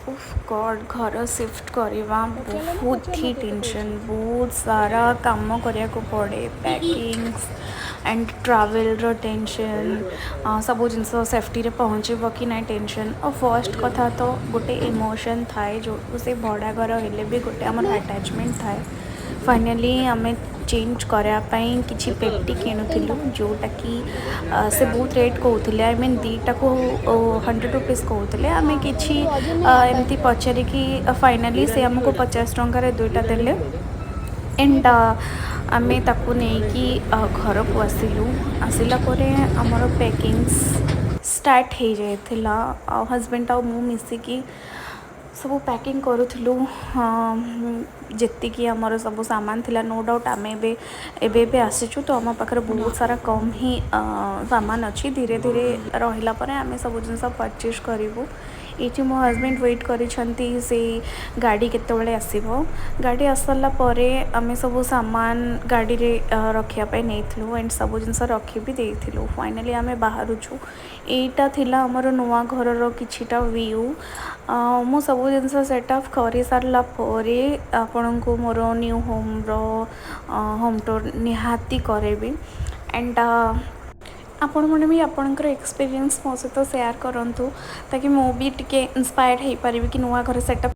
उफ गॉड घर शिफ्ट करवा बहुत ही टेंशन बहुत सारा काम करने को पड़े पैकिंग्स एंड ट्रावेल रो टेंशन सब जिनस सेफ्टी रे पहुँचब कि ना टेंशन और फर्स्ट कथा तो गोटे इमोशन थाए जो से भड़ा घर हेले भी गोटे आमर अटैचमेंट थाए फाइनाली आम चेंज करायापाई किसी पेटी किणुलु जोटा कि से बहुत रेट कहते आई मीन दीटा को 100 रुपीज़ कहते आम कि एमती पचारिकी फाइनाली से आमको 50 टंकार दुईटा देले एंड आम ताकू नहीं घर को आसिलु आसला आमर पैकिंग्स स्टार्ट हो जाइथिला हजबैंड आ मु मिसिकी सब पैकिंग करूँ जी आमर सब सामान थिला नो डाउट आम एबे आसीचु तो आम पाखे बहुत सारा कम ही सामान अच्छी धीरे धीरे रहिला परे आम सब जिन परचेज करूँ ये मो हजबैंड वेट करिसेंती से गाड़ी केतेबेले आसीबो गाड़ी आसला परे आमे सब सामान गाड़ी रे रखिया नहीं एंड सब जिनस रखी भी देइथिलु फाइनाली आमे बाहरुछु एटा थिला हमर नुआ घर किछिटा व्यू मु सब जिनस सेटअप कर सारा परे आपण को मोर न्यू होम रो होम टूर निहाती करेबी एंड आपण मैंने भी आपणकर एक्सपीरियंस मो सहित सेयार करूँ ताकि मु भी टिके इंस्पायर्ड हो पारि कि नुआ घर सेटअप